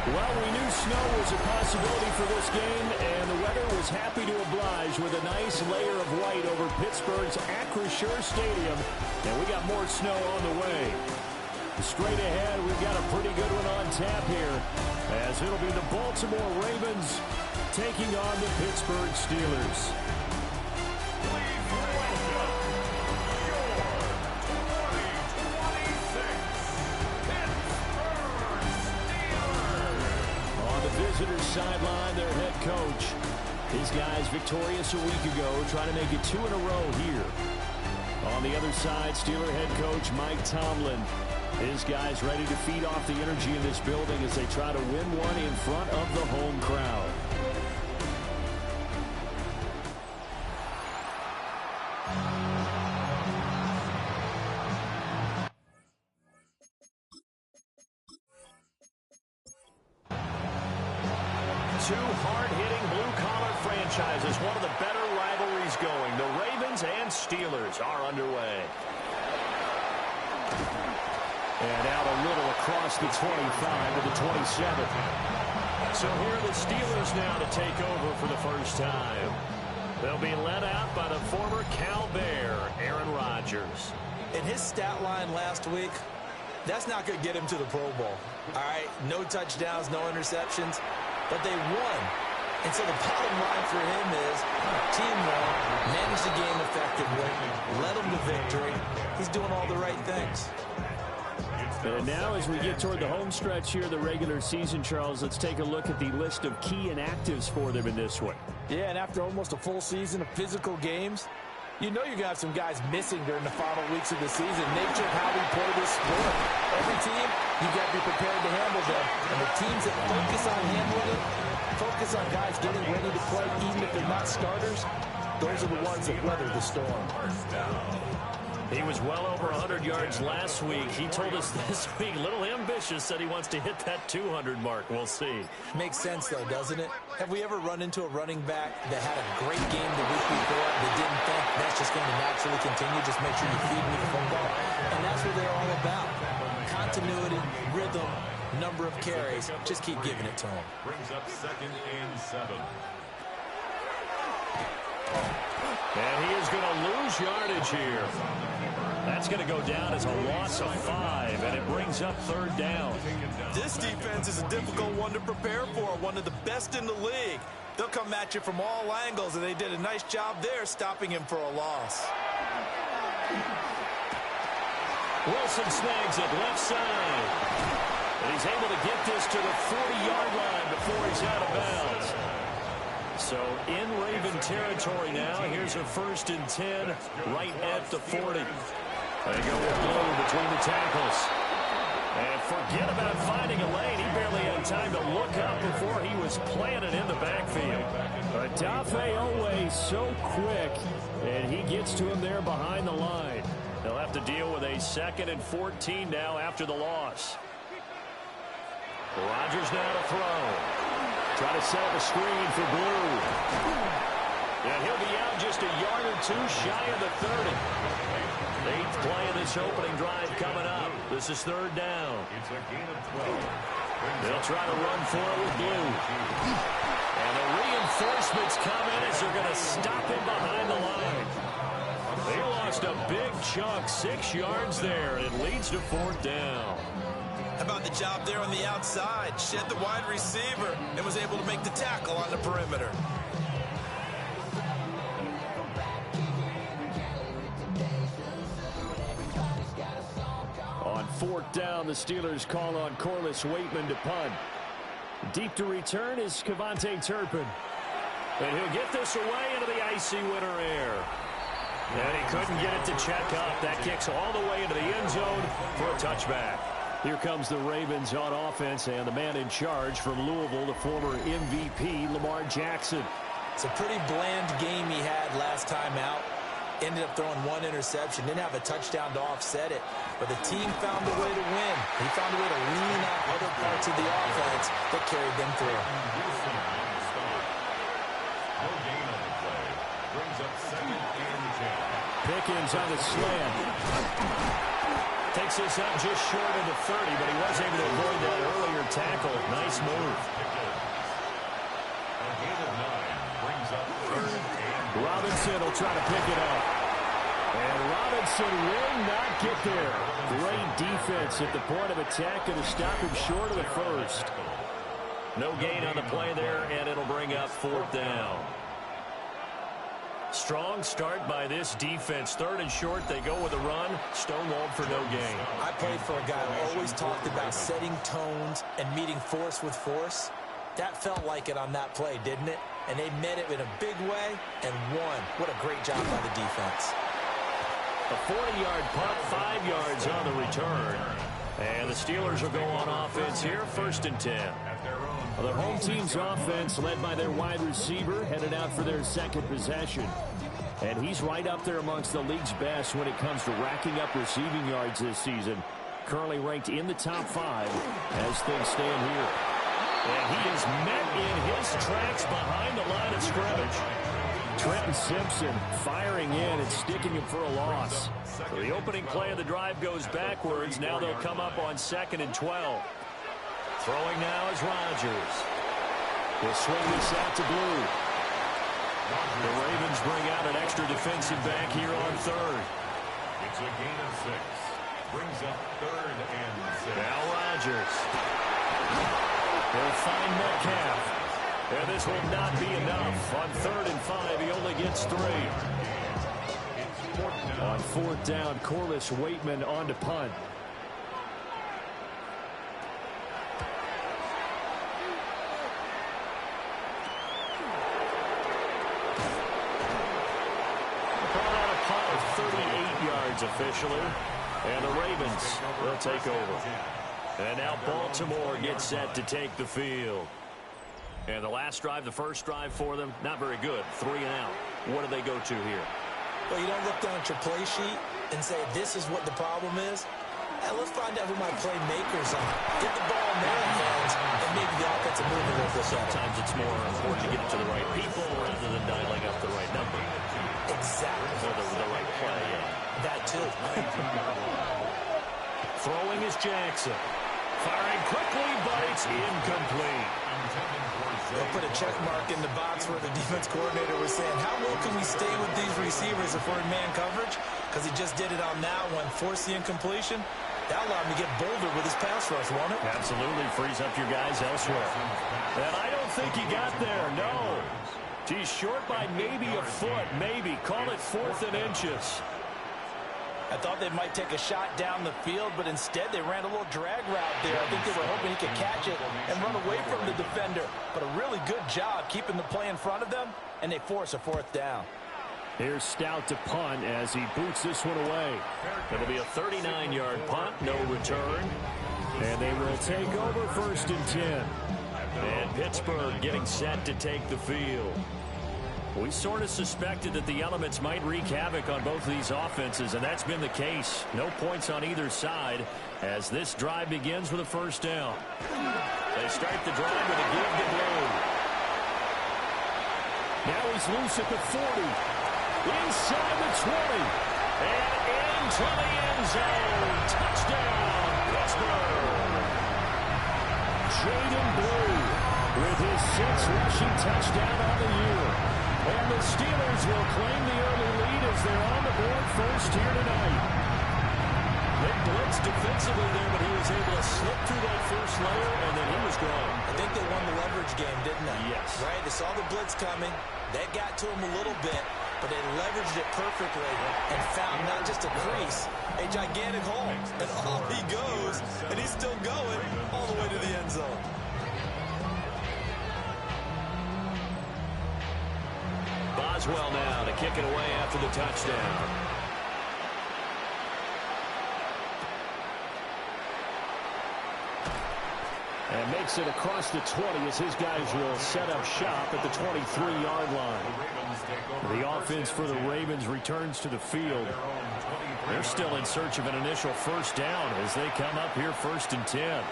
Well, we knew snow was a possibility for this game, and the weather was happy to oblige with a nice layer of white over Pittsburgh's Acrisure Stadium, and we got more snow on the way. Straight ahead, we've got a pretty good one on tap here, as it'll be the Baltimore Ravens taking on the Pittsburgh Steelers. Visitors sideline their head coach. These guys victorious a week ago, trying to make it 2 in a row here. On the other side, Steeler head coach Mike Tomlin. His guys ready to feed off the energy in this building as they try to win one in front of the home crowd. Two hard-hitting blue-collar franchises, one of the better rivalries going. The Ravens and Steelers are underway. And out a little across the 25 to the 27. So here are the Steelers now to take over for the first time. They'll be led out by the former Cal Bear, Aaron Rodgers. In his stat line last week, that's not going to get him to the Pro Bowl. All right, no touchdowns, no interceptions. But they won. And so the bottom line for him is team won, managed the game effectively, led them to victory. He's doing all the right things. And now as we get toward the home stretch here, the regular season, Charles, let's take a look at the list of key inactives for them in this one. Yeah, and after almost a full season of physical games, you know you're going to have some guys missing during the final weeks of the season. Nature of how we play this sport. Every team, you got to be prepared to handle them. And the teams that focus on handling it, focus on guys getting ready to play, even if they're not starters, those are the ones that weather the storm. He was well over 100 yards last week. He told us this week, a little ambitious, said he wants to hit that 200 mark. We'll see. Makes sense, though, doesn't it? Have we ever run into a running back that had a great game the week before that didn't think that's just going to naturally continue? Just make sure you feed me the football. And that's what they're all about. Continuity, rhythm, number of carries. Just keep giving it to him. Brings up 2nd and 7. And he is going to lose yardage here. That's going to go down as a loss of 5, and it brings up 3rd down. This defense is a difficult one to prepare for, one of the best in the league. They'll come at you from all angles, and they did a nice job there stopping him for a loss. Wilson snags it left side. And he's able to get this to the 40-yard line before he's out of bounds. So in Raven territory now. Here's a 1st and 10 right at the 40. They go with Blue between the tackles. And forget about finding a lane. He barely had time to look up before he was planted in the backfield. Adafe always so quick, and he gets to him there behind the line. They'll have to deal with a 2nd and 14 now after the loss. Rodgers now to throw. Try to set up a screen for Blue. And he'll be out just a yard or 2 shy of the 30. 8th play of this opening drive coming up. This is 3rd down. It's a gain of 12. They'll try to run for it with Blue. And the reinforcements come in as they're going to stop him behind the line. They lost a big chunk, 6 yards there, and it leads to 4th down. How about the job there on the outside? Shed the wide receiver and was able to make the tackle on the perimeter. On 4th down, the Steelers call on Corliss Waitman to punt. Deep to return is Kevontae Turpin. And he'll get this away into the icy winter air. And he couldn't get it to check up. That kicks all the way into the end zone for a touchback. Here comes the Ravens on offense, and the man in charge from Louisville, the former MVP, Lamar Jackson. It's a pretty bland game he had last time out. Ended up throwing 1 interception. Didn't have a touchdown to offset it. But the team found a way to win. He found a way to lean on other parts of the offense that carried them through. Brings up 2nd and 10. Pickens on the slant. Takes this up just short of the 30, but he was able to avoid that earlier tackle. Nice move. A gain of 9 brings up 3rd and Robinson will try to pick it up. And Robinson will not get there. Great defense at the point of attack to stop him short of the first. No gain on the play there, and it'll bring up 4th down. Strong start by this defense. 3rd and short, they go with a run. Stonewalled for no gain. I played for a guy who always talked about setting tones and meeting force with force. That felt like it on that play, didn't it? And they met it in a big way and won. What a great job by the defense. A 40-yard punt, 5 yards on the return. And the Steelers will go on offense here, 1st and 10. The home team's offense, led by their wide receiver, headed out for their 2nd possession. And he's right up there amongst the league's best when it comes to racking up receiving yards this season. Currently ranked in the top 5 as things stand here. And he is met in his tracks behind the line of scrimmage. Trenton Simpson firing in and sticking him for a loss. So the opening play of the drive goes backwards. Now they'll come up on 2nd and 12. Throwing now is Rodgers. He'll swing this out to Blue. The Ravens bring out an extra defensive back here on 3rd. it's a gain of 6. Brings up 3rd and 6. Now Rodgers. He'll find Metcalf. And this will not be enough. On 3rd and 5, he only gets 3. On 4th down, Corliss Waitman on to punt. Call out a punt of 38 yards officially. And the Ravens will take over. And now Baltimore gets set to take the field. And the last drive, the first drive for them, not very good. 3 and out. What do they go to here? Well, you don't look down at your play sheet and say, this is what the problem is. Hey, let's find out who my playmakers are. Get the ball in their hands, and maybe the offensive move will work this out. Sometimes it's more important to get it to the right people rather than dialing up the right number. Exactly. Or the right play, yeah. That, too. Throwing is Jackson. Firing quickly, but it's incomplete. They'll put a check mark in the box where the defense coordinator was saying, how well can we stay with these receivers if we're in man coverage? Because he just did it on that one, forced the incompletion. That allowed him to get bolder with his pass rush, won't it? Absolutely. Frees up your guys elsewhere. And I don't think he got there, no. He's short by maybe a foot, maybe. Call it 4th and inches. I thought they might take a shot down the field, but instead they ran a little drag route there. I think they were hoping he could catch it and run away from the defender. But a really good job keeping the play in front of them, and they force a 4th down. Here's Stout to punt as he boots this one away. It'll be a 39-yard punt, no return. And they will take over 1st and 10. And Pittsburgh getting set to take the field. We sort of suspected that the elements might wreak havoc on both of these offenses, and that's been the case. No points on either side as this drive begins with a 1st down. They start the drive with a give to Blue. Now he's loose at the 40. Inside the 20. And into the end zone. Touchdown, Pittsburgh. Jaden Blue with his 6th rushing touchdown on the year. And the Steelers will claim the early lead as they're on the board first here tonight. They blitzed defensively there, but he was able to slip through that first layer, and then he was gone. I think they won the leverage game, didn't they? Yes. Right? They saw the blitz coming. That got to him a little bit, but they leveraged it perfectly and found not just a crease, a gigantic hole. And off he goes, and he's still going all the way to the end zone. Boswell now to kick it away after the touchdown. And makes it across the 20 as his guys will set up shop at the 23-yard line. The offense for the Ravens returns to the field. They're still in search of an initial 1st down as they come up here 1st and 10.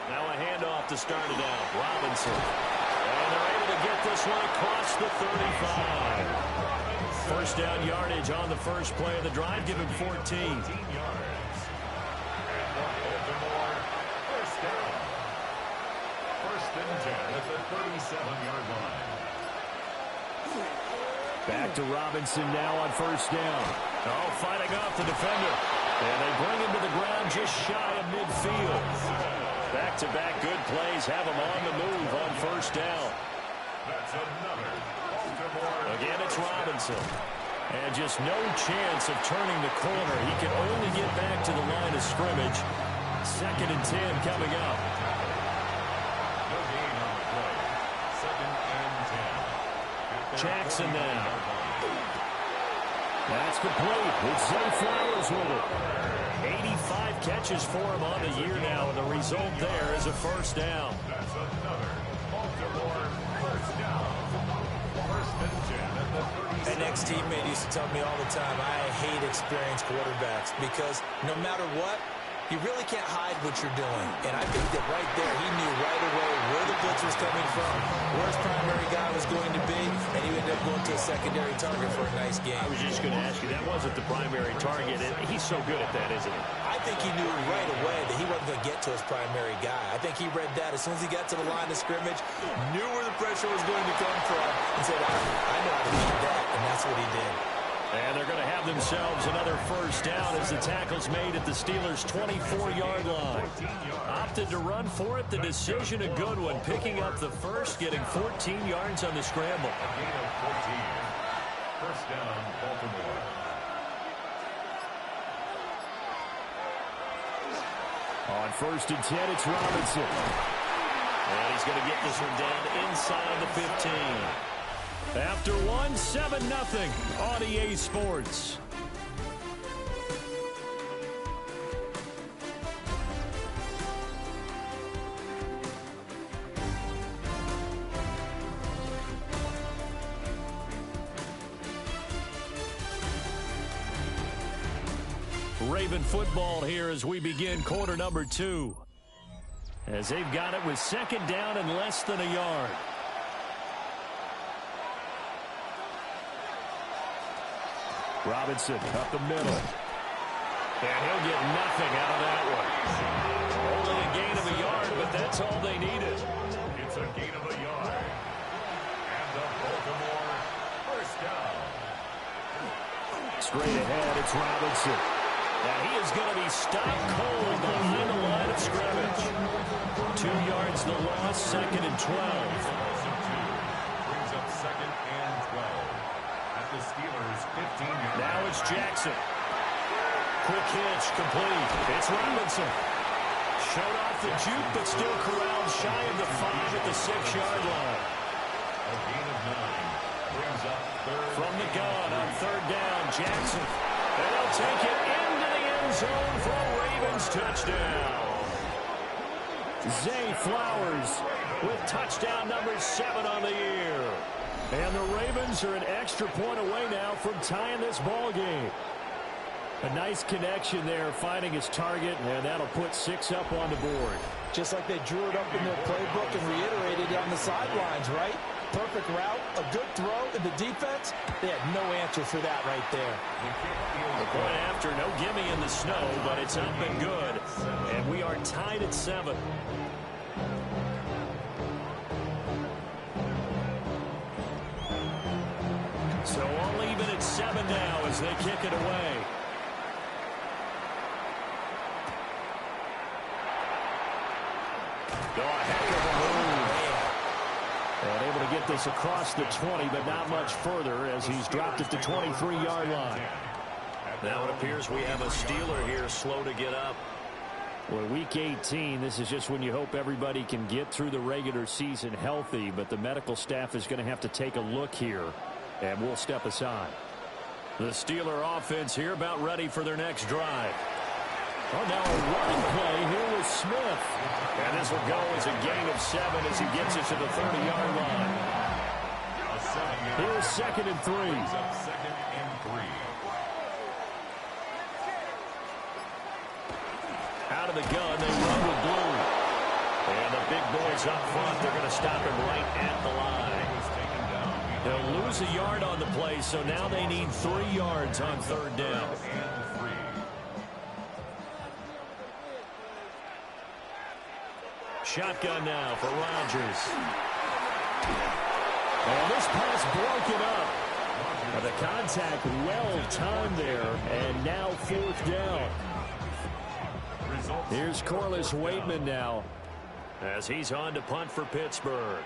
Now a handoff to start it out. Robinson. And they're able to get this one across the 35. first down yardage on the first play of the drive. Give him 14. 14 yards. And Baltimore, first down. First and 10 at the 37-yard line. Back to Robinson now on first down. Oh, fighting off the defender. And they bring him to the ground just shy of midfield. Back-to-back good plays have him on the move on first down. That's another Baltimore. Again, it's Robinson. And just no chance of turning the corner. He can only get back to the line of scrimmage. Second and 10 coming up. No gain on the play. Second and 10. Jackson now. That's complete. It's Zay Flowers with it. 85 catches for him on the year now, and the result there is a first down. That's another Baltimore first down. First and 10 at the 37. An ex-teammate used to tell me all the time, I hate experienced quarterbacks because no matter what, you really can't hide what you're doing. And I think that right there, he knew right away where the blitz was coming from, where his primary guy was going to be, and he ended up going to a secondary target for a nice game. I was just going to ask you, that wasn't the primary target, and he's so good at that, isn't he? I think he knew right away that he wasn't going to get to his primary guy. I think he read that as soon as he got to the line of scrimmage, knew where the pressure was going to come from, and said, I know how to beat that, and that's what he did. And they're going to have themselves another first down as the tackle's made at the Steelers' 24-yard line. Opted to run for it. The decision a good one. Picking up the first, getting 14 yards on the scramble. A gain of 14. First down, Baltimore. On first and 10, it's Robinson. And he's going to get this one down inside the 15. After one, 7-0 on EA Sports. Raven football here as we begin quarter number 2. As they've got it with second down and less than a yard. Robinson up the middle. And he'll get nothing out of that one. Only a gain of a yard, but that's all they needed. It's a gain of a yard. And the Baltimore first down. Straight ahead, it's Robinson. Now he is going to be stopped cold behind the line of scrimmage. 2 yards the loss, second and 12. Brings up second and 12. The Steelers 15-yard. Now it's Jackson. Quick hitch, complete. It's Robinson. Showed off the juke, but still corralled shy of the 5 at the 6-yard line. A gain of 9. Brings up third. From the gun on third down, Jackson. And they'll take it into the end zone for a Ravens touchdown. Zay Flowers with touchdown number 7 on the year. And the Ravens are an extra point away now from tying this ball game. A nice connection there, finding his target, and that'll put 6 up on the board. Just like they drew it up in their playbook and reiterated it on the sidelines, right? Perfect route, a good throw, and the defense, they had no answer for that right there. The point after, no gimme in the snow, but it's up and good. And we are tied at 7. So all even at 7 now as they kick it away. Oh, a heck of a move. And able to get this across the 20, but not much further as he's dropped at the 23-yard line. Now it appears we have a Steeler here slow to get up. Well, week 18, this is just when you hope everybody can get through the regular season healthy, but the medical staff is going to have to take a look here. And we'll step aside. The Steeler offense here about ready for their next drive. Oh, now a running play here with Smith. And this will go as a gain of 7 as he gets it to the 30-yard line. Here's second and 3. Second and 3. Out of the gun, they run with blue. And the big boys up front, they're going to stop him right at the line. He was taken down They'll lose a yard on the play, so now they need 3 yards on 3rd down. Shotgun now for Rodgers. And this pass broken up. And the contact well timed there, and now 4th down. Here's Corliss Waitman now as he's on to punt for Pittsburgh.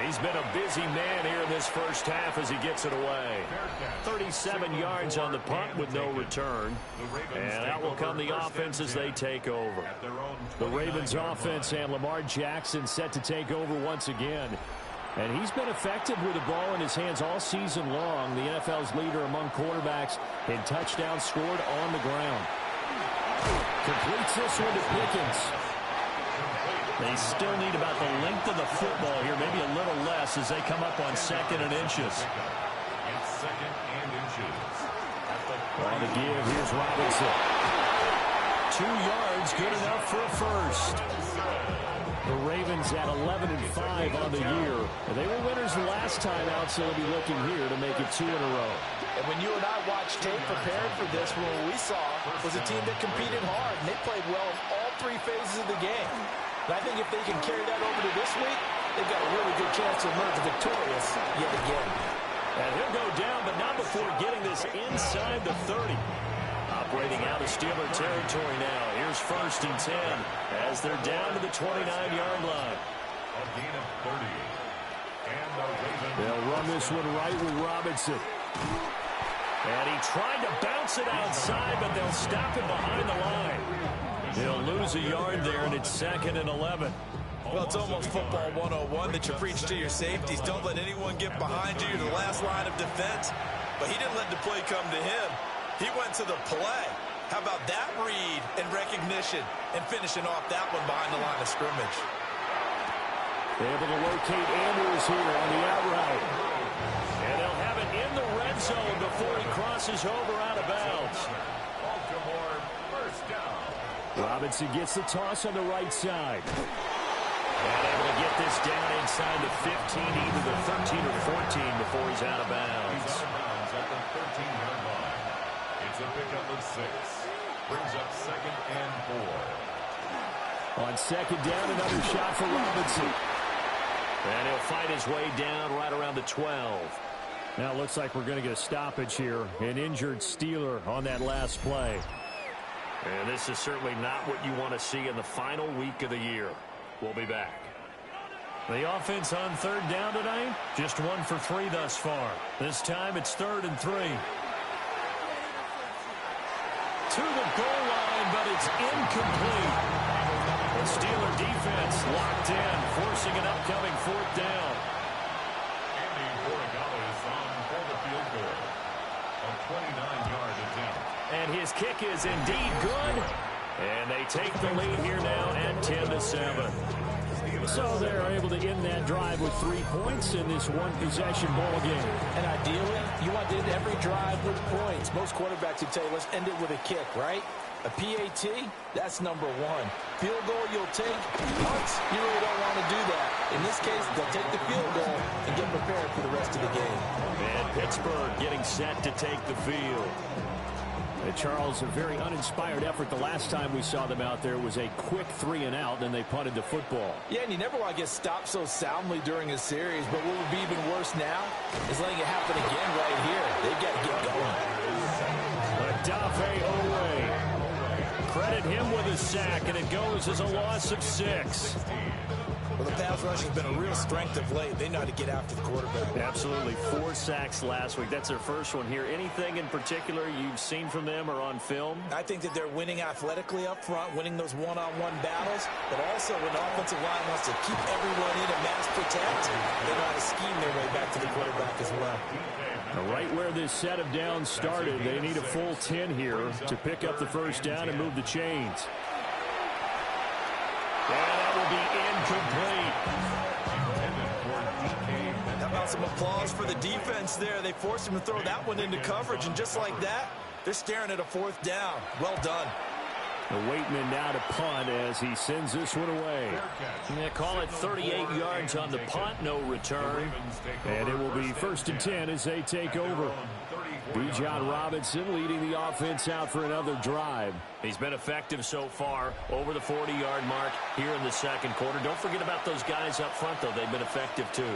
He's been a busy man here in this first half as he gets it away. 37 yards on the punt with no return. And out will come the offense as they take over. The Ravens offense and Lamar Jackson set to take over once again. And he's been effective with the ball in his hands all season long. The NFL's leader among quarterbacks in touchdowns scored on the ground. Completes this one to Pickens. They still need about the length of the football here, maybe a little less as they come up on 2nd and inches. It's 2nd and inches. On the give, here's Robinson. 2 yards, good enough for a first. The Ravens at 11-5 on the year. They were winners the last time out, so they'll be looking here to make it 2 in a row. And when you and I watched tape prepared for this, what we saw was a team that competed hard, and they played well in all 3 phases of the game. And I think if they can carry that over to this week, they've got a really good chance to emerge victorious yet again. And he'll go down, but not before getting this inside the 30. Operating out of Steeler territory now. Here's 1st and 10 as they're down to the 29-yard line. A gain of 30. And the Ravens. They'll run this one right with Robinson. And he tried to bounce it outside, but they'll stop it behind the line. They'll lose a yard there, and it's 2nd and 11. Well, it's almost football 101 that you preach to your safeties. Don't let anyone get behind you to the last line of defense. But he didn't let the play come to him. He went to the play. How about that read and recognition and finishing off that one behind the line of scrimmage? They're able to locate Andrews here on the out route. And they'll have it in the red zone before he crosses over out of bounds. Baltimore, 1st down. Robinson gets the toss on the right side. And able to get this down inside the 15, either the 13 or 14 before he's out of bounds. He's out of bounds at the 13-yard line. It's a pickup of 6. Brings up 2nd and 4. On 2nd down, another shot for Robinson. And he'll fight his way down right around the 12. Now it looks like we're going to get a stoppage here. An injured Steeler on that last play. And this is certainly not what you want to see in the final week of the year. We'll be back. The offense on 3rd down tonight, just 1 for 3 thus far. This time it's 3rd and 3. To the goal line, but it's incomplete. The Steeler defense locked in, forcing an upcoming 4th down. Andy Borregales on for the field goal. A 29-yard attempt. And his kick is indeed good. And they take the lead here now at 10-7. So they're able to end that drive with 3 points in this one-possession ball game. And ideally, you want to end every drive with points. Most quarterbacks would tell you, let's end it with a kick, right? A PAT, that's number 1. Field goal you'll take. Punts, you really don't want to do that. In this case, they'll take the field goal and get prepared for the rest of the game. And Pittsburgh getting set to take the field. Charles, a very uninspired effort the last time we saw them out there was a quick 3 and out, and they punted the football. Yeah, and you never want to get stopped so soundly during a series, but what would be even worse now is letting it happen again right here. They've got to get going. Adafe Owe. Credit him with a sack, and it goes as a loss of 6. Well, the pass rush has been a real strength of late. They know how to get after the quarterback. Absolutely. 4 sacks last week. That's their first one here. Anything in particular you've seen from them or on film? I think that they're winning athletically up front, winning those one-on-one battles, but also when the offensive line wants to keep everyone in and mass protect, they know how to scheme their way back to the quarterback as well. Right where this set of downs started, they need a full 10 here to pick up the first down and move the chains. And that will be incomplete. How about some applause for the defense there? They forced him to throw that one into coverage, and just like that, they're staring at a 4th down. Well done. Waiting in now to punt as he sends this one away. Yeah, call it 38 yards on the punt, no return. And it will be 1st and 10 as they take over. Bijan Robinson leading the offense out for another drive. He's been effective so far, over the 40-yard mark here in the second quarter. Don't forget about those guys up front, though. They've been effective, too.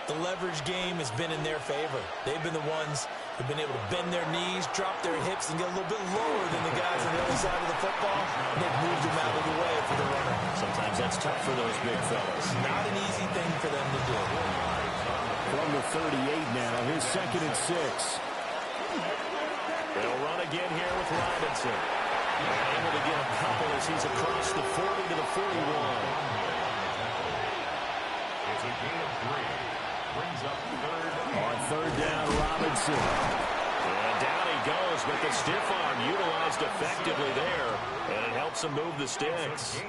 The leverage game has been in their favor. They've been the ones who've been able to bend their knees, drop their hips, and get a little bit lower than the guys on the other side of the football. And they've moved them out of the way for the runner. Sometimes that's tough for those big fellas. Not an easy thing for them to do. From the 38 now, here's 2nd and 6. They'll run again here with Robinson. Able to get a couple as he's across the 40 to the 41. It's a gain of 3. Brings up 3rd. On 3rd down, Robinson. And down he goes, but the stiff arm utilized effectively there, and it helps him move the sticks.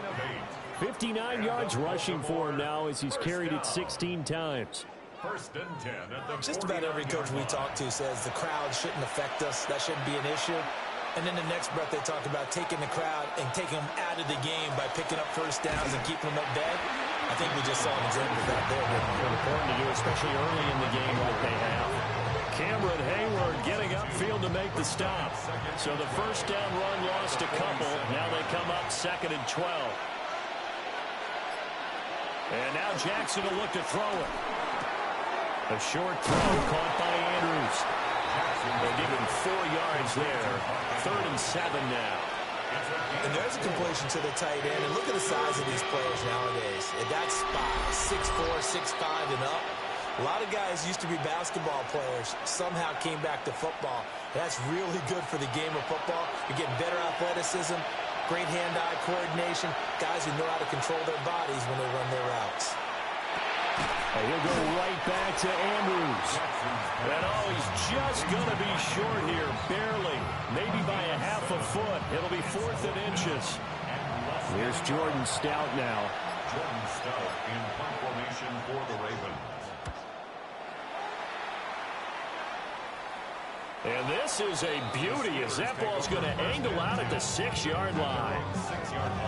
59 yards rushing for him now as he's carried it 16 times. 1st and 10 at the Just about every coach we talk to says the crowd shouldn't affect us. That shouldn't be an issue. And then the next breath they talk about taking the crowd and taking them out of the game by picking up 1st downs and keeping them at bay. I think we just saw an example of that there. Important to do, especially early in the game like they have. Cameron Hayward getting upfield to make the stop. So the 1st down run lost a couple. Now they come up 2nd and 12. And now Jackson will look to throw it. A short throw caught by Andrews. They'll give him 4 yards there. 3rd and 7 now. And there's a completion to the tight end. And look at the size of these players nowadays. At that spot, 6'4", 6'5", and up. A lot of guys used to be basketball players, somehow came back to football. That's really good for the game of football. You're getting better athleticism, great hand-eye coordination, guys who know how to control their bodies when they run their routes. And he'll go right back to Andrews. And oh, he's just going to be short here, barely. Maybe by a half a foot. It'll be 4th and inches. Here's Jordan Stout now. Jordan Stout in punt formation for the Ravens. And this is a beauty as that ball's going to angle out at the 6-yard line.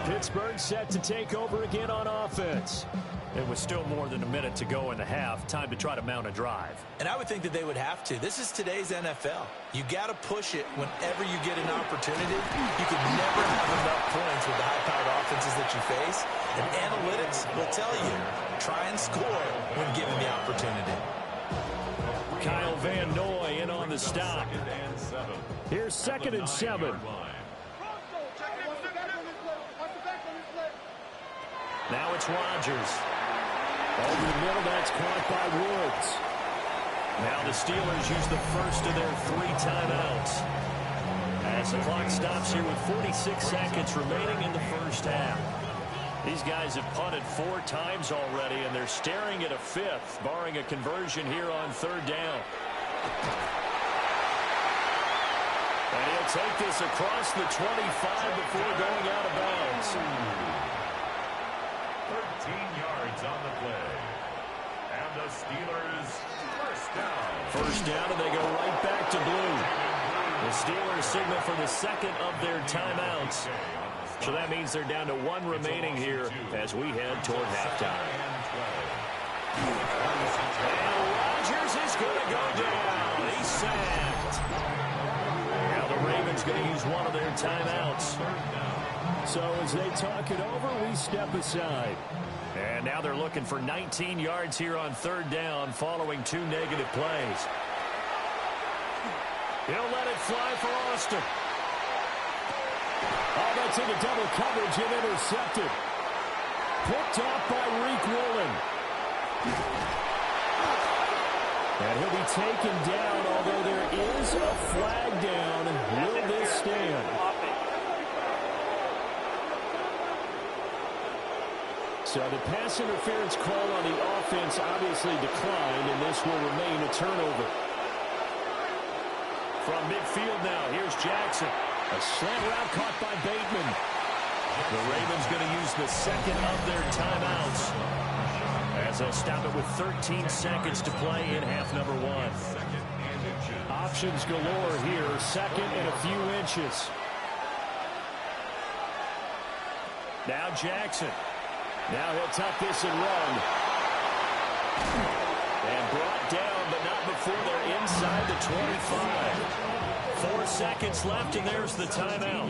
Pittsburgh set to take over again on offense. It was still more than a minute to go in the half. Time to try to mount a drive. And I would think that they would have to. This is today's NFL. You got to push it whenever you get an opportunity. You can never have enough points with the high-powered offenses that you face. And analytics will tell you, try and score when given the opportunity. Kyle Van Noy in on the stop. Here's 2nd and 7. Now it's Rodgers. Over the middle, that's caught by Woods. Now the Steelers use the first of their 3 timeouts. As the clock stops here with 46 seconds remaining in the first half. These guys have punted 4 times already, and they're staring at a 5th, barring a conversion here on 3rd down. And he'll take this across the 25 before going out of bounds. 13 yards on the play. And the Steelers, 1st down. 1st down, and they go right back to blue. The Steelers signal for the 2nd of their timeouts. So that means they're down to 1 remaining here as we head toward halftime. And Rodgers is going to go down. He's sacked. Now the Ravens going to use one of their timeouts. So as they talk it over, we step aside. And now they're looking for 19 yards here on 3rd down following 2 negative plays. He'll let it fly for Austin. Oh, that's into double coverage and intercepted. Picked up by Reek Woolen. And he'll be taken down, although there is a flag down. Will this stand? So the pass interference call on the offense obviously declined, and this will remain a turnover. From midfield now, here's Jackson. A slant route caught by Bateman. The Ravens going to use the 2nd of their timeouts as they'll stop it with 13 seconds to play in half number 1. Options galore here, 2nd and a few inches. Now Jackson. Now he'll tuck this and run. And brought down, but not before they're inside the 25. 4 seconds left, and there's the timeout.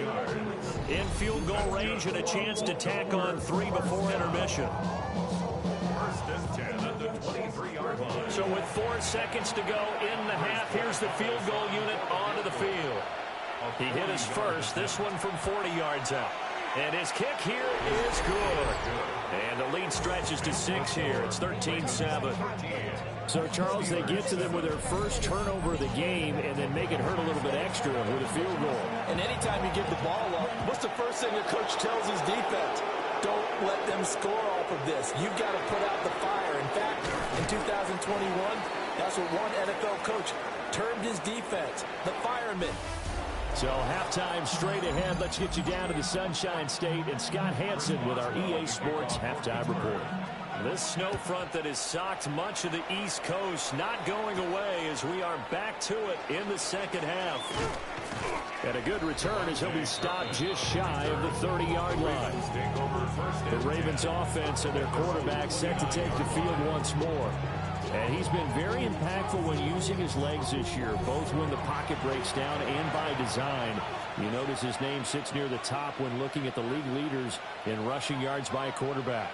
In field goal range and a chance to tack on 3 before intermission. First and 10 at the 23-yard line. So with 4 seconds to go in the half, here's the field goal unit onto the field. He hit us first, this one from 40 yards out. And his kick here is good. And the lead stretches to 6 here. It's 13-7. So, Charles, they get to them with their first turnover of the game and then make it hurt a little bit extra with a field goal. And anytime you give the ball up, what's the first thing the coach tells his defense? Don't let them score off of this. You've got to put out the fire. In fact, in 2021, that's what one NFL coach termed his defense, the firemen. So halftime straight ahead. Let's get you down to the Sunshine State and Scott Hansen with our EA Sports halftime report. This snow front that has socked much of the East Coast not going away as we are back to it in the second half. And a good return as he'll be stopped just shy of the 30-yard line. The Ravens offense and their quarterback set to take the field once more. And he's been very impactful when using his legs this year, both when the pocket breaks down and by design. You notice his name sits near the top when looking at the league leaders in rushing yards by a quarterback.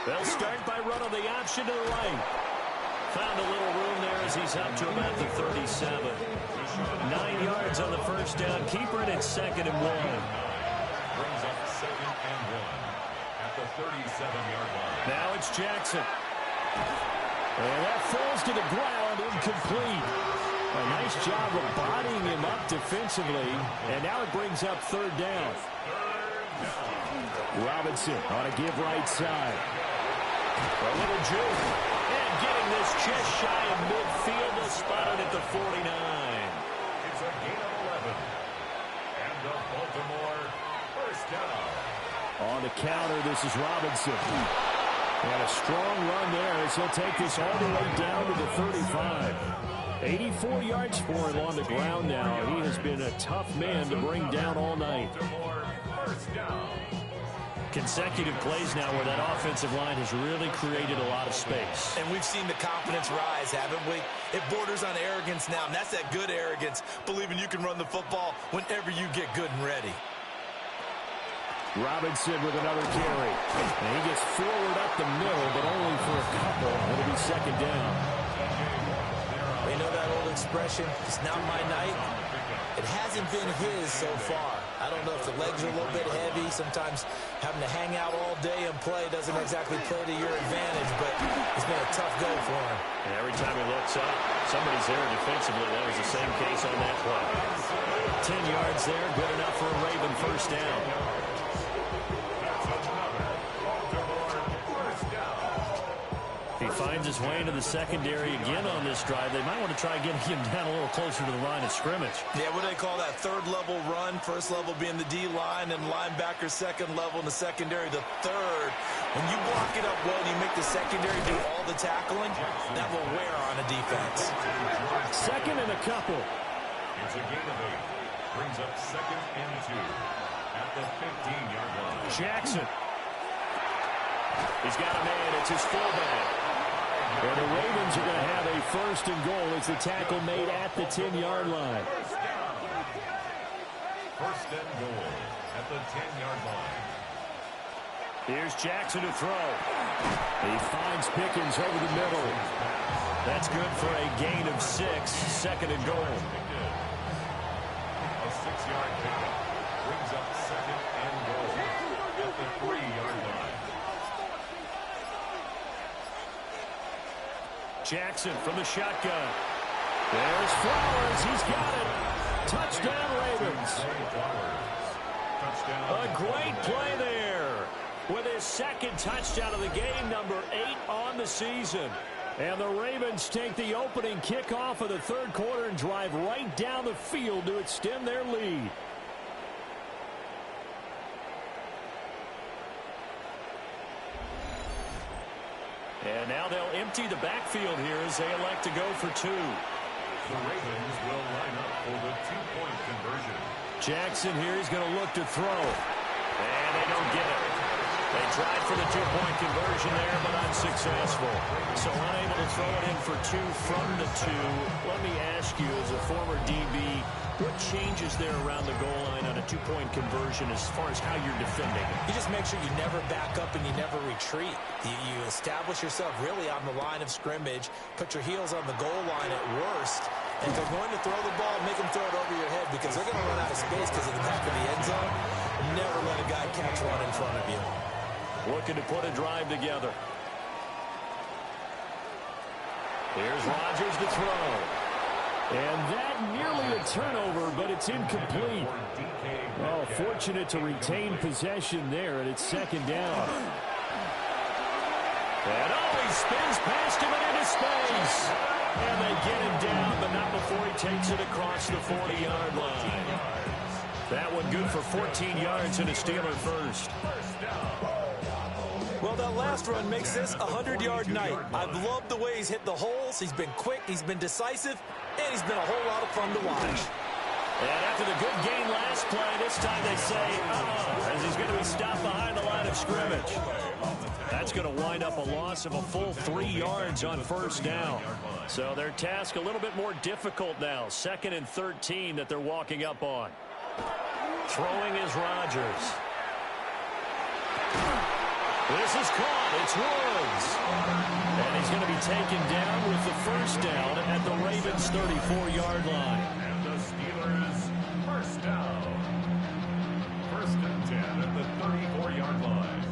They'll start by running the option to the right. Found a little room there as he's up to about the 37. 9 yards on the first down. Keeper it at 2nd and 1. Brings up 2nd and 1 at the 37-yard line. Now it's Jackson. And that falls to the ground, incomplete. A nice job of bodying him up defensively. And now it brings up 3rd down. Robinson on a give right side. A little juke. And getting this just shy of midfield. They'll spot it at the 49. It's a gain of 11. And the Baltimore first down. On the counter, this is Robinson. And a strong run there as he'll take this all the way down to the 35. 84 yards for him on the ground now. He has been a tough man to bring down all night. Consecutive plays now where that offensive line has really created a lot of space. And we've seen the confidence rise, haven't we? It borders on arrogance now, and that's that good arrogance, believing you can run the football whenever you get good and ready. Robinson with another carry. And he gets forward up the middle, but only for a couple. It'll be 2nd down. You know that old expression, it's not my night? It hasn't been his so far. I don't know if the legs are a little bit heavy. Sometimes having to hang out all day and play doesn't exactly play to your advantage, but it's been a tough go for him. And every time he looks up, somebody's there defensively. That was the same case on that play. 10 yards there, good enough for a Raven first down. He finds his way into the secondary again on this drive. They might want to try getting him down a little closer to the line of scrimmage. Yeah, what do they call that? 3rd level run. 1st level being the D-line and linebacker 2nd level in the secondary, the 3rd. When you block it up well, you make the secondary do all the tackling, that will wear on a defense. 2nd and a couple. It's a gain of 8. Brings up 2nd and 2 at the 15-yard line. Jackson. He's got a man. It's his fullback. And the Ravens are going to have a 1st and goal as the tackle made at the 10-yard line. 1st and goal at the 10-yard line. Here's Jackson to throw. He finds Pickens over the middle. That's good for a gain of 6. 2nd and goal. A 6-yard pickup brings up 2nd and goal at the 3-yard line. Jackson from the shotgun. There's Flowers. He's got it. Touchdown, Ravens. A great play there with his 2nd touchdown of the game, number 8 on the season. And the Ravens take the opening kickoff of the 3rd quarter and drive right down the field to extend their lead. And now they'll empty the backfield here as they elect to go for 2. The Ravens will line up for the 2-point conversion. Jackson here, he's going to look to throw. And they don't get it. They tried for the two-point conversion there, but unsuccessful. So unable to throw it in for two from the two. Let me ask you, as a former DB, what changes there around the goal line on a two-point conversion as far as how you're defending? You just make sure you never back up and you never retreat. You establish yourself really on the line of scrimmage, put your heels on the goal line at worst, and if they're going to throw the ball, make them throw it over your head because they're going to run out of space because of the back of the end zone. Never let a guy catch one in front of you. Looking to put a drive together. Here's Rodgers to throw. And that nearly a turnover, but it's incomplete. Oh, fortunate to retain possession there, and it's second down. And oh, he spins past him and into space. And they get him down, but not before he takes it across the 40-yard line. That one good for 14 yards and a Steeler first. Well, that last run makes this a 100-yard night. I've loved the way he's hit the holes. He's been quick, he's been decisive, and he's been a whole lot of fun to watch. And after the good game last play, this time they say, as he's going to be stopped behind the line of scrimmage. That's going to wind up a loss of a full 3 yards on first down. So their task a little bit more difficult now. 2nd and 13 that they're walking up on. Throwing is Rodgers. This is caught. It's Woods. And he's going to be taken down with the first down at the Ravens' 34-yard line. And the Steelers first down. 1st and 10 at the 34-yard line.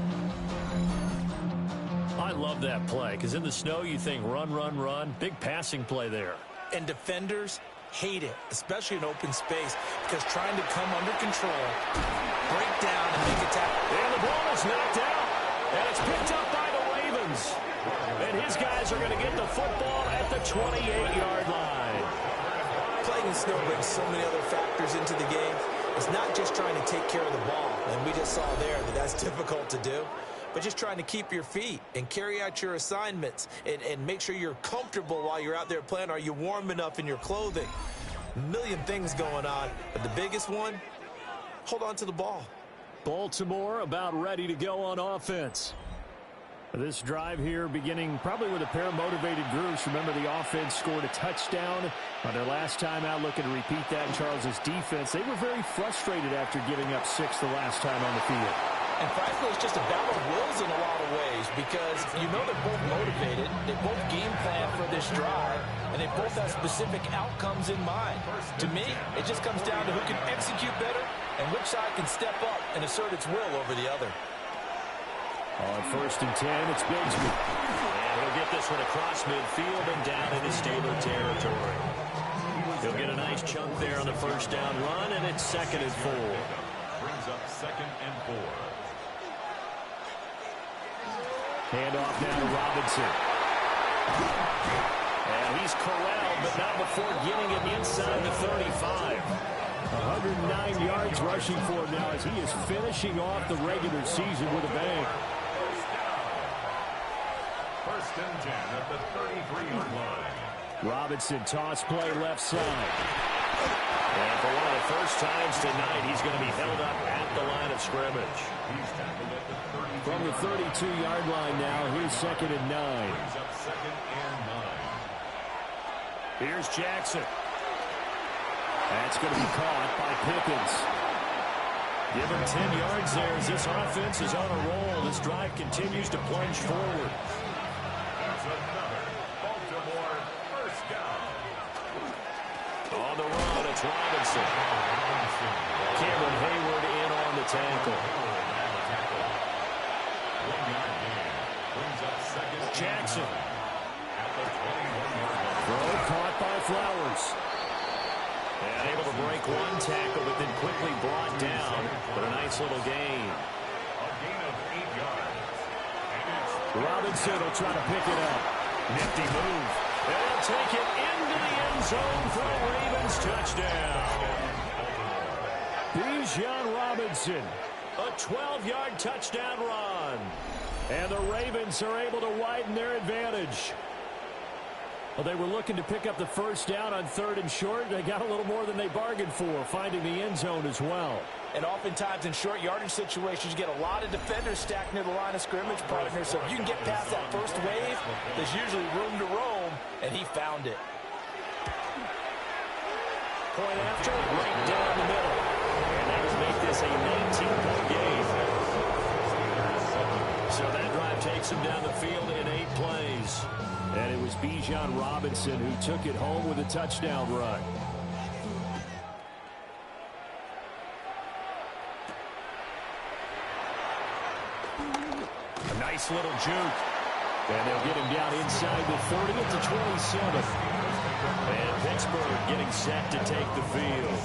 I love that play because in the snow you think run, run, run. Big passing play there. And defenders hate it, especially in open space, because trying to come under control, break down, and make a tackle. And the ball is knocked out. And it's picked up by the Ravens. And his guys are going to get the football at the 28-yard line. Playing in snow brings so many other factors into the game. It's not just trying to take care of the ball, and we just saw there that that's difficult to do, but just trying to keep your feet and carry out your assignments and make sure you're comfortable while you're out there playing. Are you warm enough in your clothing? A million things going on, but the biggest one, hold on to the ball. Baltimore about ready to go on offense. This drive here beginning probably with a pair of motivated groups. Remember, the offense scored a touchdown on their last time out. Looking to repeat that in Charles' defense. They were very frustrated after giving up 6 the last time on the field. And frankly, it's just a battle of wills in a lot of ways because you know they're both motivated. They both game plan for this drive, and they both have specific outcomes in mind. To me, it just comes down to who can execute better and which side can step up and assert its will over the other. On 1st and 10, it's Bigsby. And he'll get this one across midfield and down into Steeler territory. He'll get a nice chunk there on the first down run, and it's 2nd and 4. Brings up 2nd and 4. Handoff now to Robinson. And he's corralled, but not before getting it inside the 35. 109 yards rushing for him now as he is finishing off the regular season with a bang. 1st and 10 at the 33-yard line. Robinson toss play left side. And for one of the first times tonight, he's going to be held up at the line of scrimmage. He's tackled at the 33. From the 32-yard line now, here's 2nd and 9. Brings up 2nd and 9. Here's Jackson. That's going to be caught by Pickens. Give him 10 yards there as this offense is on a roll. This drive continues to plunge forward. That's another Baltimore first down. On the run, it's Robinson. Cameron Hayward in on the tackle. Jackson. Throw caught by Flowers. And able to break one tackle, but then quickly brought down. But a nice little gain. A gain of 8 yards. Robinson will try to pick it up. Nifty move. And he'll take it into the end zone for a Ravens touchdown. Bijan Robinson. A 12-yard touchdown run. And the Ravens are able to widen their advantage. Well, they were looking to pick up the first down on 3rd and short. They got a little more than they bargained for, finding the end zone as well. And oftentimes in short yardage situations, you get a lot of defenders stacked near the line of scrimmage, partner. So if you can get past that first wave, there's usually room to roam, and he found it. Point after, right down the middle. And that will make this a 19-point game. So that drive takes him down the field in 8 plays. And it was Bijan Robinson who took it home with a touchdown run. A nice little juke. And they'll get him down inside the 30 at the 27. And Pittsburgh getting set to take the field.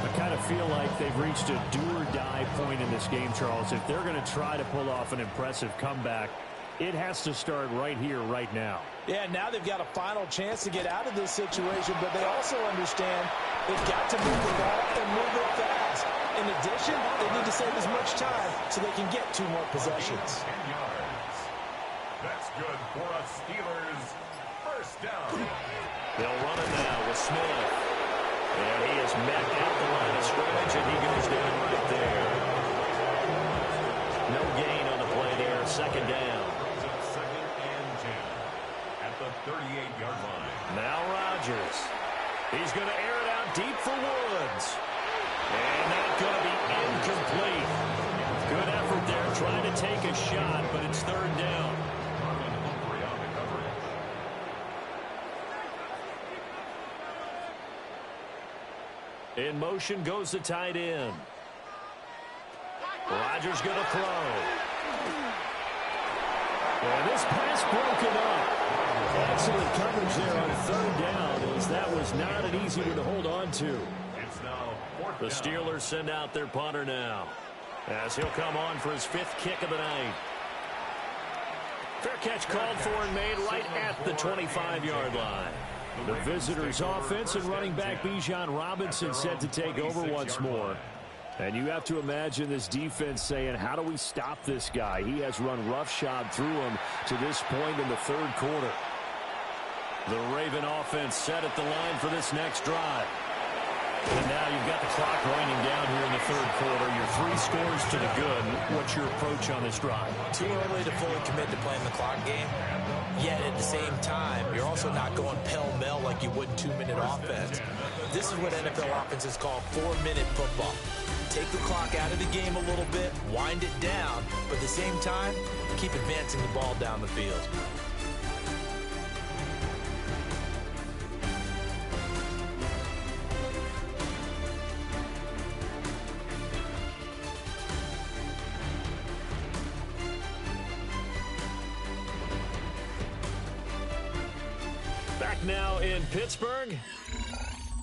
I kind of feel like they've reached a do-or-die point in this game, Charles. If they're going to try to pull off an impressive comeback, it has to start right here, right now. Yeah, now they've got a final chance to get out of this situation, but they also understand they've got to move the ball and move it fast. In addition, they need to save as much time so they can get 2 more possessions. 10 yards. That's good for a Steelers first down. They'll run it now with Smith. And he is met at the line of scrimmage, and he goes down right there. No gain on the play there, 2nd down. 2nd and 10 at the 38-yard line. Now Rodgers. He's going to air it out deep for Woods. And that's going to be incomplete. Good effort there trying to take a shot, but it's 3rd down. In motion goes the tight end. Rodgers going to throw. And this pass broken up. Excellent coverage there on 3rd down, as that was not an easy one to hold on to. It's now 4th The down. Steelers send out their punter now, as he'll come on for his 5th kick of the night. Fair catch called for and made right at the 25-yard line. The visitors' offense and running back Bijan Robinson set to take over once more. And you have to imagine this defense saying, how do we stop this guy? He has run roughshod through him to this point in the 3rd quarter. The Raven offense set at the line for this next drive. And now you've got the clock winding down here in the 3rd quarter. You're 3 scores to the good. What's your approach on this drive? Too early to fully commit to playing the clock game. Yet at the same time, you're also not going pell-mell like you would in 2-minute offense. This is what NFL offenses call 4-minute football. Take the clock out of the game a little bit, wind it down, but at the same time, keep advancing the ball down the field. Back now in Pittsburgh.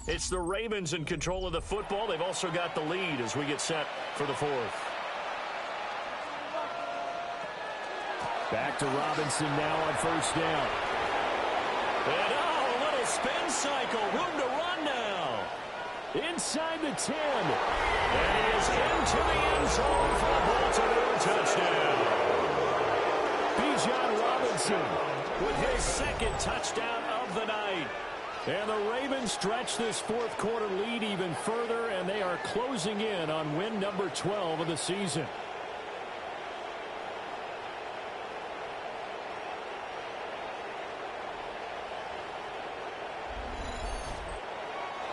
It's the Ravens in control of the football. They've also got the lead as we get set for the 4th. Back to Robinson now on 1st down. And a little spin cycle. Room to run now. Inside the 10. And he is into the end zone for a Baltimore touchdown. Bijan Robinson with his 2nd touchdown of the night. And the Ravens stretch this 4th quarter lead even further, and they are closing in on win number 12 of the season.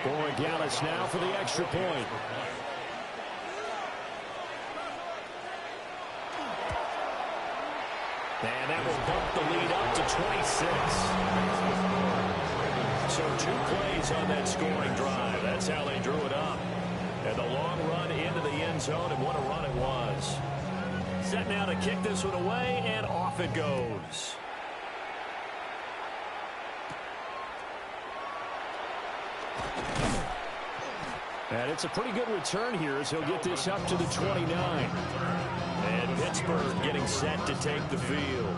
Borregales now for the extra point. And that will bump the lead up to 26. So 2 plays on that scoring drive. That's how they drew it up. And the long run into the end zone, and what a run it was. Set now to kick this one away, and off it goes. And it's a pretty good return here as he'll get this up to the 29. And Pittsburgh getting set to take the field.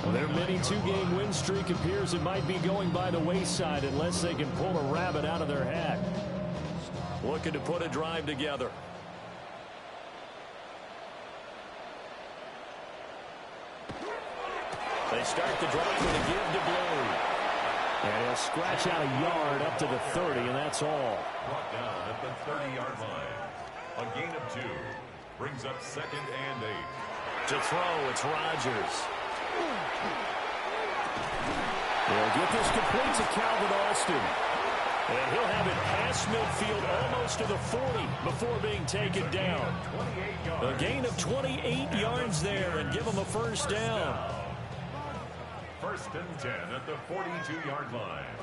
Well, their mini 2-game win streak appears it might be going by the wayside unless they can pull a rabbit out of their hat. Looking to put a drive together. They start the drive with a give to Blue. And he'll scratch out a yard up to the 30, and that's all. Brought down at the 30-yard line. A gain of 2. Brings up 2nd and 8. To throw, it's Rodgers. They'll get this complete to Calvin Austin. And he'll have it past midfield almost to the 40 before being taken down. A gain of 28 yards there and give him a first down. 1st and 10 at the 42-yard line.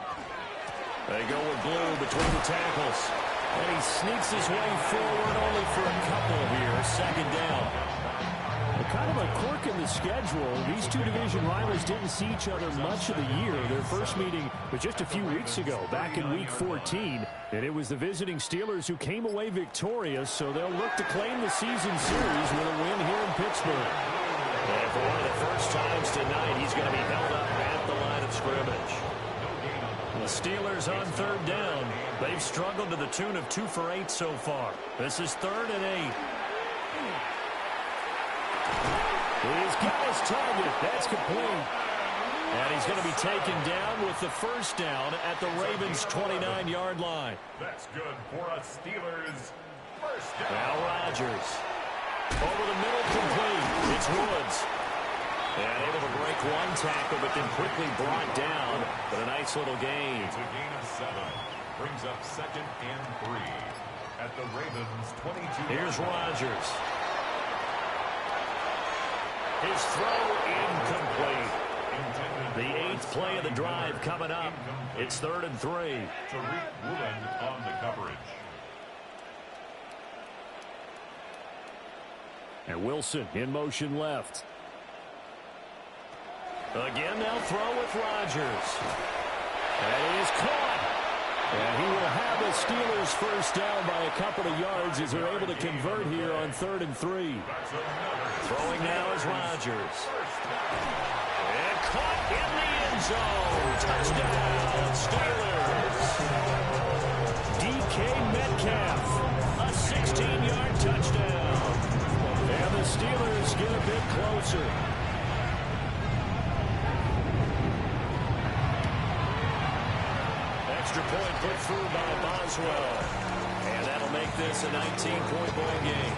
They go with Blue between the tackles. And he sneaks his way forward only for a couple here. 2nd down. Kind of a quirk in the schedule. These two division rivals didn't see each other much of the year. Their first meeting was just a few weeks ago, back in Week 14. And it was the visiting Steelers who came away victorious, so they'll look to claim the season series with a win here in Pittsburgh. And for one of the first times tonight, he's going to be held up at the line of scrimmage. The Steelers on 3rd down. They've struggled to the tune of 2 for 8 so far. This is 3rd and 8. He's got his target. That's complete. And he's going to be taken down with the first down at the Ravens' 29-yard line. That's good for a Steelers first down. Now Rodgers. Over the middle, complete. It's Woods. And able to break one tackle, but then quickly brought down. But a nice little gain. It's a gain of 7. Brings up 2nd and 3 at the Ravens' 22. Here's Rodgers. His throw incomplete. The 8th play of the drive coming up. It's 3rd and 3. Tariq Woolen on the coverage. And Wilson in motion left. Again, they'll throw with Rodgers. And he is caught. And he will have the Steelers first down by a couple of yards as they're able to convert here on 3rd and 3. Throwing now is Rodgers. And caught in the end zone. Touchdown, Steelers. DK Metcalf, a 16-yard touchdown. And the Steelers get a bit closer. Extra point put through by Boswell. And that'll make this a 19-point ball game.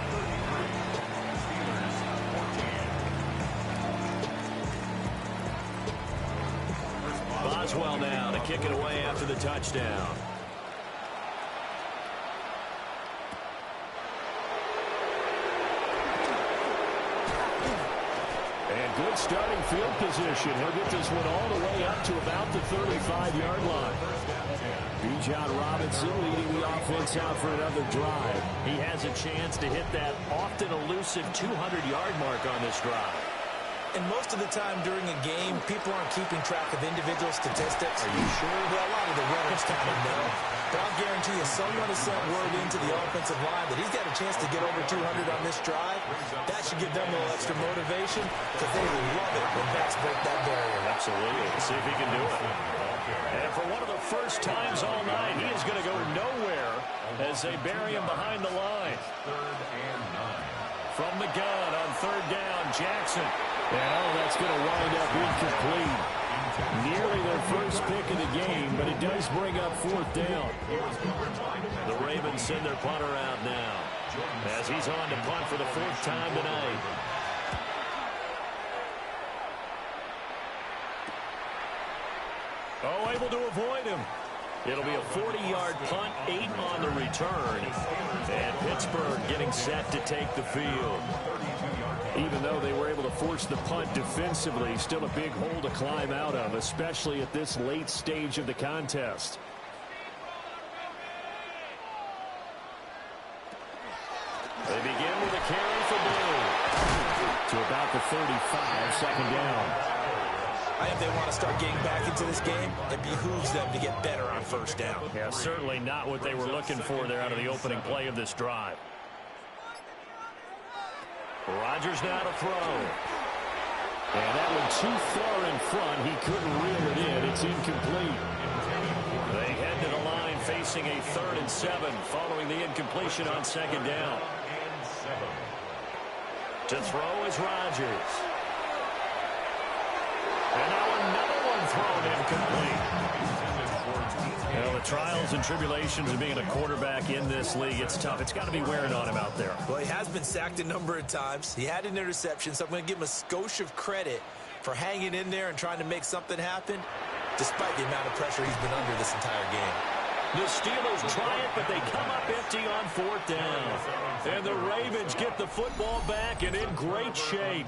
Boswell now to kick it away after the touchdown. And good starting field position. He'll get this one all the way up to about the 35-yard line. Bijan Robinson leading the offense out for another drive. He has a chance to hit that often elusive 200-yard mark on this drive. And most of the time during a game, people aren't keeping track of individual statistics. Are you sure? Well, a lot of the runners kind of know. But I'll guarantee you someone has sent word into the offensive line that he's got a chance to get over 200 on this drive. That should give them a little extra motivation because they will love it when backs break that barrier. Absolutely. Let's see if he can do it. And for one of the first times all night, he is going to go nowhere as they bury him behind the line. 3rd and 9. From the gun on 3rd down, Jackson. And that's going to wind up incomplete. Nearly their first pick of the game, but it does bring up 4th down. The Ravens send their punter out now as he's on to punt for the 4th time tonight. Oh, able to avoid him. It'll be a 40-yard punt, 8 on the return. And Pittsburgh getting set to take the field. Even though they were able to force the punt defensively, still a big hole to climb out of, especially at this late stage of the contest. They begin with a carry for Blue. To about the 35, 2nd down. I think they want to start getting back into this game. It behooves them to get better on 1st down. Yeah, certainly not what they were looking for there out of the opening play of this drive. Rodgers now to throw. And that one too far in front. He couldn't reel it in. It's incomplete. They head to the line facing a 3rd and 7 following the incompletion on 2nd down. To throw is Rodgers. thrown incomplete. Well, the trials and tribulations of being a quarterback in this league, it's tough. It's got to be wearing on him out there. Well, he has been sacked a number of times. He had an interception, so I'm going to give him a skosh of credit for hanging in there and trying to make something happen, despite the amount of pressure he's been under this entire game. The Steelers try it, but they come up empty on 4th down. And the Ravens get the football back and in great shape.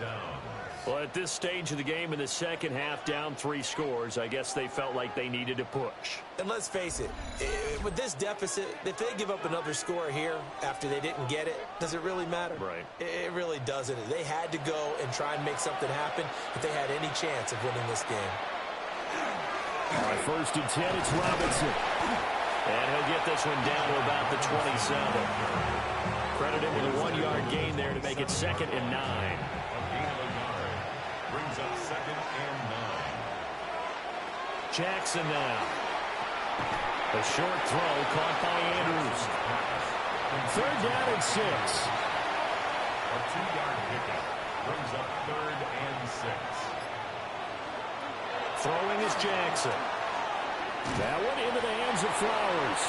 Well, at this stage of the game in the second half, down 3 scores, I guess they felt like they needed to push. And let's face it, with this deficit, if they give up another score here after they didn't get it, does it really matter? Right. It really doesn't. They had to go and try and make something happen if they had any chance of winning this game. All right, 1st and 10, it's Robinson. And he'll get this one down to about the 27. Credit him with a 1-yard gain there to make it 2nd and 9. Brings up 2nd and 9. Jackson now. A short throw caught by Andrews. 3rd down and 6. A 2-yard pickup brings up 3rd and 6. Throwing is Jackson. That one into the hands of Flowers.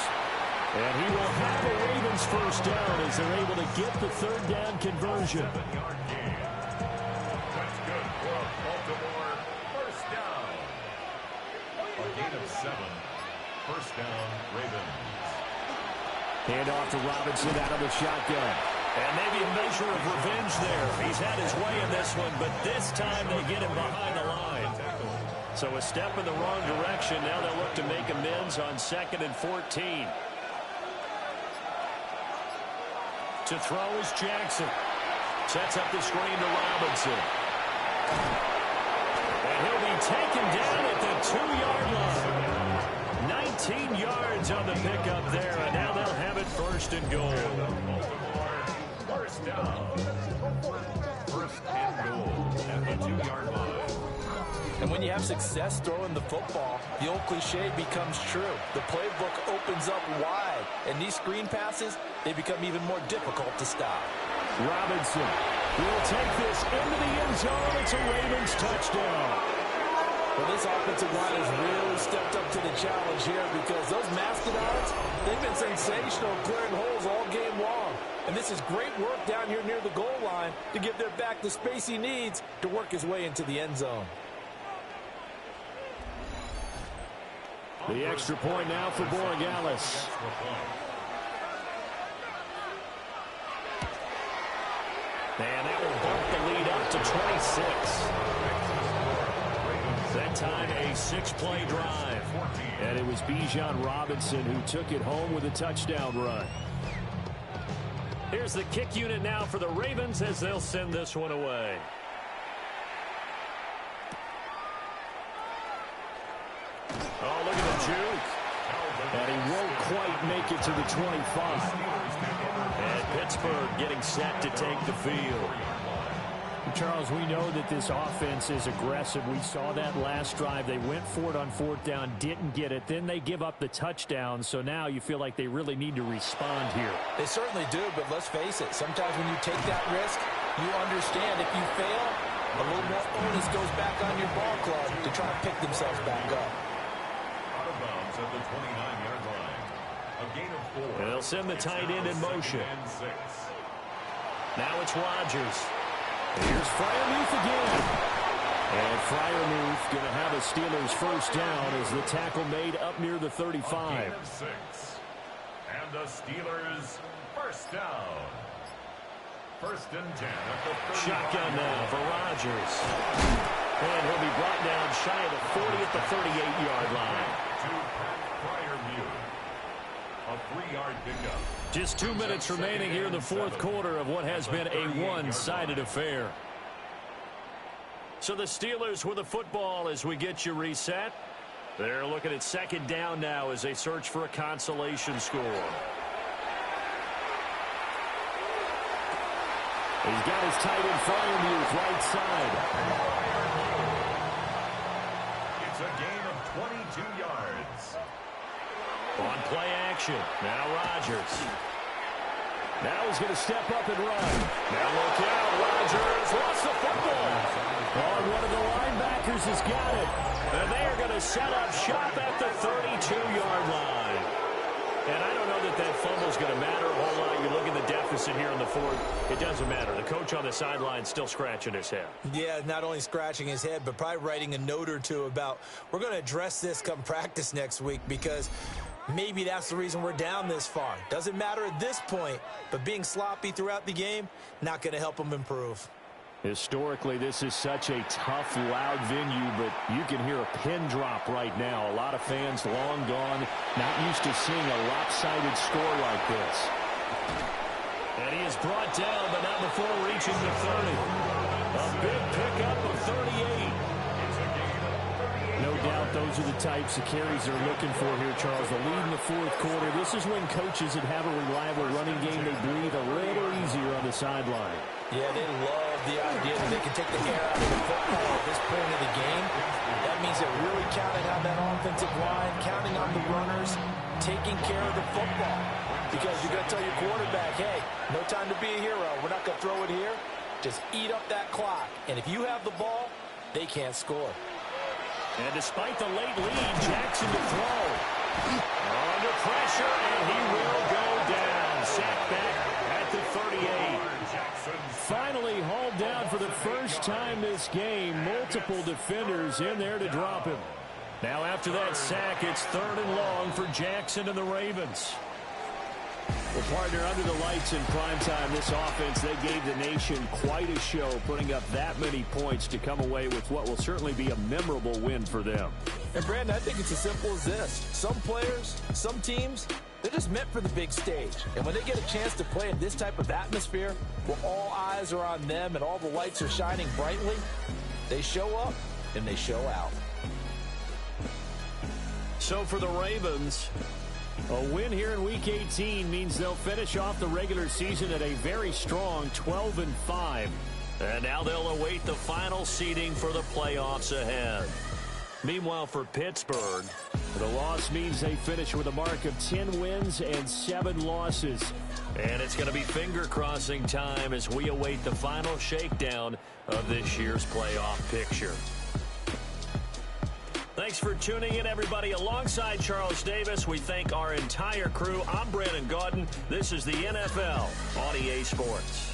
And he will have the Ravens 1st down as they're able to get the 3rd down conversion. 7-yard gain. That's good for a Baltimore 1st down. A gain of 7. 1st down, Ravens. Hand off to Robinson out of the shotgun. And maybe a measure of revenge there. He's had his way in this one, but this time they get him behind the line. So a step in the wrong direction. Now they'll look to make amends on 2nd and 14. To throw is Jackson. Sets up the screen to Robinson. And he'll be taken down at the 2-yard line. 19 yards on the pickup there, and now they'll have it 1st and goal. 1st down. 1st and goal at the 2-yard line. And when you have success throwing the football, the old cliche becomes true. The playbook opens up wide, and these screen passes, they become even more difficult to stop. Robinson will take this into the end zone. It's a Ravens touchdown. Well, this offensive line has really stepped up to the challenge here because those mastodons, they've been sensational clearing holes all game long. And this is great work down here near the goal line to give their back the space he needs to work his way into the end zone. The extra point now for Borregales. And that will bump the lead up to 26. That time a 6-play drive. And it was Bijan Robinson who took it home with a touchdown run. Here's the kick unit now for the Ravens as they'll send this one away. Oh, look at the juke. And he won't quite make it to the 25. And Pittsburgh getting set to take the field. Charles, we know that this offense is aggressive. We saw that last drive. They went for it on 4th down, didn't get it. Then they give up the touchdown. So now you feel like they really need to respond here. They certainly do, but let's face it. Sometimes when you take that risk, you understand if you fail, a little more onus goes back on your ball club to try to pick themselves back up. Out of bounds at the 29-yard line. A gain of 4. And they'll send the tight end in motion. Now it's Rodgers. Here's Freiermuth again. And Freiermuth going to have a Steelers 1st down as the tackle made up near the 35. A gain of 6. And the Steelers 1st down. 1st and 10 at the 35. Shotgun now for Rodgers. And he'll be brought down shy of the 40 at the 38-yard line. To Freiermuth. A 3-yard pickup. Just 2 minutes remaining here in the 4th quarter of what has been a one-sided affair. So the Steelers with the football as we get you reset. They're looking at 2nd down now as they search for a consolation score. He's got his tight end Freiermuth right side. It's a gain of 22 yards. On play action, now Rodgers. Now he's going to step up and run. Now look out. Rodgers lost the football. Oh, and one of the linebackers has got it. And they are going to set up shop at the 32-yard line. And I don't know that that fumble is going to matter a whole lot. You look at the deficit here in the fourth. It doesn't matter. The coach on the sideline still scratching his head. Yeah, not only scratching his head, but probably writing a note or two about, we're going to address this come practice next week, because maybe that's the reason we're down this far. Doesn't matter at this point, but being sloppy throughout the game, not going to help them improve. Historically, this is such a tough, loud venue, but you can hear a pin drop right now. A lot of fans long gone, not used to seeing a lopsided score like this. And he is brought down, but not before reaching the 30. A big pickup of 38. No doubt those are the types of carries they're looking for here, Charles. The lead in the fourth quarter. This is when coaches that have a reliable running game, they breathe a little easier on the sideline. Yeah, they love the idea that they can take the air out of the football at this point of the game. That means they're really counting on that offensive line, counting on the runners, taking care of the football. Because you're going to tell your quarterback, hey, no time to be a hero. We're not going to throw it here. Just eat up that clock. And if you have the ball, they can't score. And despite the late lead, Jackson to throw. Under pressure, and he will go down. Sacked back at the 38. Finally hauled down for the first time this game. Multiple defenders in there to drop him. Now after that sack, it's 3rd and long for Jackson and the Ravens. Well, partner, under the lights in primetime, this offense, they gave the nation quite a show, putting up that many points to come away with what will certainly be a memorable win for them. And, Brandon, I think it's as simple as this. Some players, some teams, they're just meant for the big stage. And when they get a chance to play in this type of atmosphere, where all eyes are on them and all the lights are shining brightly, they show up and they show out. So for the Ravens, a win here in Week 18 means they'll finish off the regular season at a very strong 12-5. And now they'll await the final seeding for the playoffs ahead. Meanwhile, for Pittsburgh, the loss means they finish with a mark of 10 wins and 7 losses. And it's going to be finger-crossing time as we await the final shakedown of this year's playoff picture. Thanks for tuning in, everybody. Alongside Charles Davis, we thank our entire crew. I'm Brandon Gaudin. This is the NFL on EA Sports.